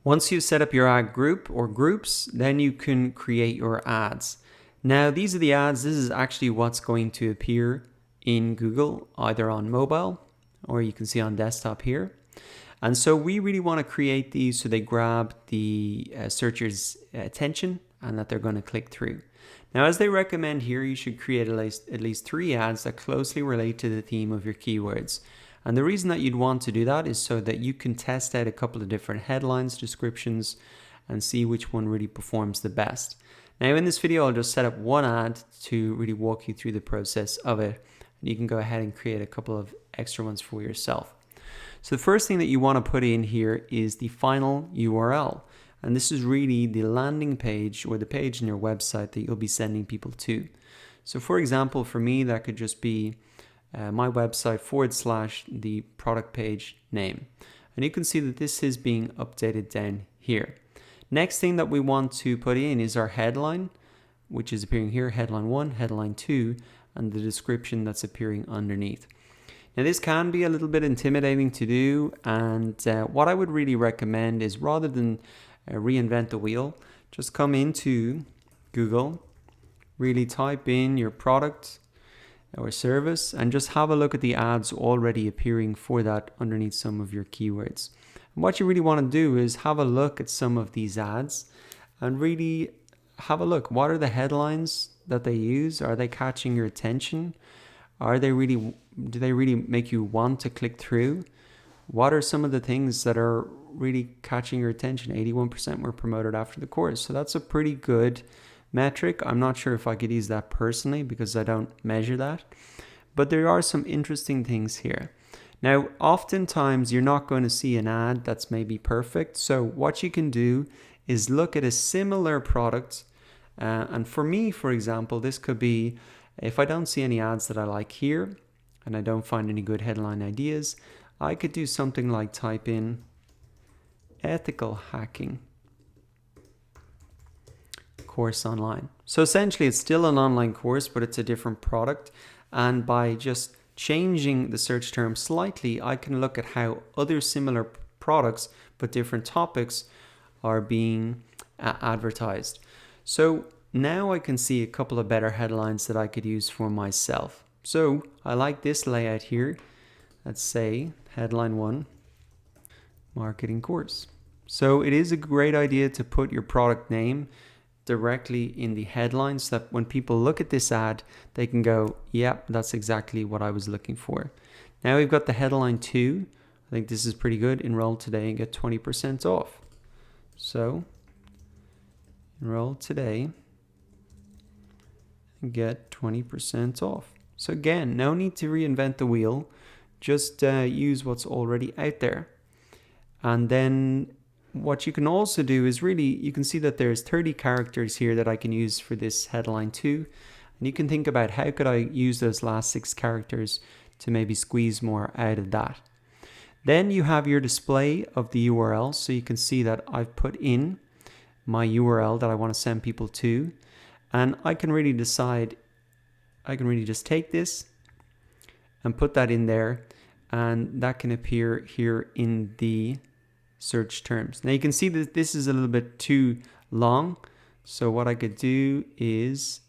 Once you've set up your ad group or groups, then you can create your ads. Now, these are the ads. This is actually what's going to appear in Google, either on mobile or you can see on desktop here. And so we really want to create these so they grab the searcher's attention and that they're going to click through. Now, as they recommend here, you should create at least 3 ads that closely relate to the theme of your keywords. And the reason that you'd want to do that is so that you can test out a couple of different headlines, descriptions, and see which one really performs the best. Now, in this video, I'll just set up one ad to really walk you through the process of it. And you can go ahead and create a couple of extra ones for yourself. So the first thing that you want to put in here is the final URL. And this is really the landing page or the page in your website that you'll be sending people to. So for example, for me, that could just be my website / the product page name. And you can see that this is being updated down here. Next thing that we want to put in is our headline, which is appearing here, headline 1, headline 2, and the description that's appearing underneath. Now this can be a little bit intimidating to do, and what I would really recommend is rather than reinvent the wheel, just come into Google, really type in your product or service and just have a look at the ads already appearing for that underneath some of your keywords. And what you really want to do is have a look at some of these ads and really have a look. What are the headlines that they use? Are they catching your attention? Do they really make you want to click through? What are some of the things that are really catching your attention? 81% were promoted after the course. So that's a pretty good metric. I'm not sure if I could use that personally because I don't measure that, but there are some interesting things here. Now, oftentimes you're not going to see an ad that's maybe perfect. So what you can do is look at a similar product. And for me, for example, this could be, if I don't see any ads that I like here and I don't find any good headline ideas, I could do something like type in ethical hacking course online. So essentially it's still an online course, but it's a different product. And by just changing the search term slightly, I can look at how other similar products, but different topics, are being advertised. So now I can see a couple of better headlines that I could use for myself. So I like this layout here. Let's say headline 1, marketing course. So it is a great idea to put your product name directly in the headlines so that when people look at this ad, they can go, yep, that's exactly what I was looking for. Now we've got the headline 2. I think this is pretty good. Enroll today and get 20% off. So enroll today and get 20% off. So again, no need to reinvent the wheel. Just use what's already out there. And then what you can also do is really, you can see that there's 30 characters here that I can use for this headline 2. And you can think about how could I use those last 6 characters to maybe squeeze more out of that. Then you have your display of the URL. So you can see that I've put in my URL that I want to send people to. And I can really decide, I can really just take this and put that in there. And that can appear here in the search terms. Now you can see that this is a little bit too long. So what I could do is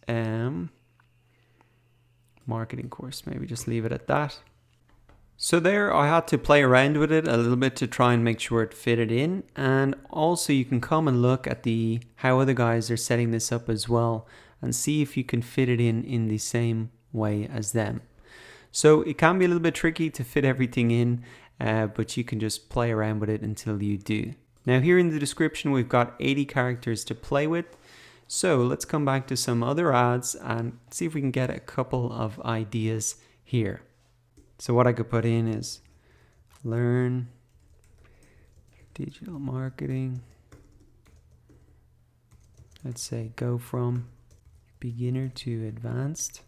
marketing course, maybe just leave it at that. So there I had to play around with it a little bit to try and make sure it fitted in. And also you can come and look at how other guys are setting this up as well and see if you can fit it in the same way as them. So it can be a little bit tricky to fit everything in, but you can just play around with it until you do. Now here in the description, we've got 80 characters to play with. So let's come back to some other ads and see if we can get a couple of ideas here. So what I could put in is learn digital marketing. Let's say go from beginner to advanced.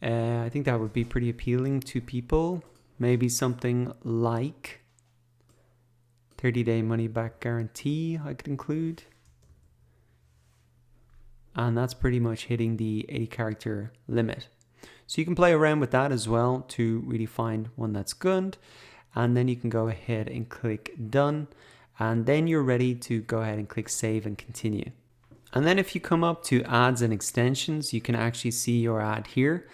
I think that would be pretty appealing to people. Maybe something like 30-day money-back guarantee I could include. And that's pretty much hitting the 80-character limit. So you can play around with that as well to really find one that's good. And then you can go ahead and click done. And then you're ready to go ahead and click save and continue. And then if you come up to ads and extensions, you can actually see your ad here,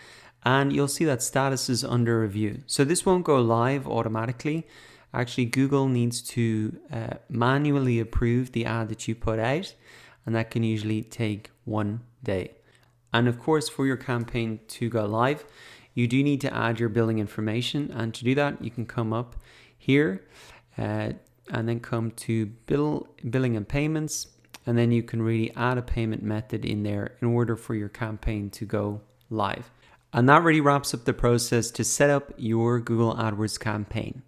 and you'll see that status is under review. So this won't go live automatically. Actually, Google needs to manually approve the ad that you put out, and that can usually take 1 day. And of course, for your campaign to go live, you do need to add your billing information. And to do that, you can come up here and then come to billing and payments. And then you can really add a payment method in there in order for your campaign to go live. And that really wraps up the process to set up your Google AdWords campaign.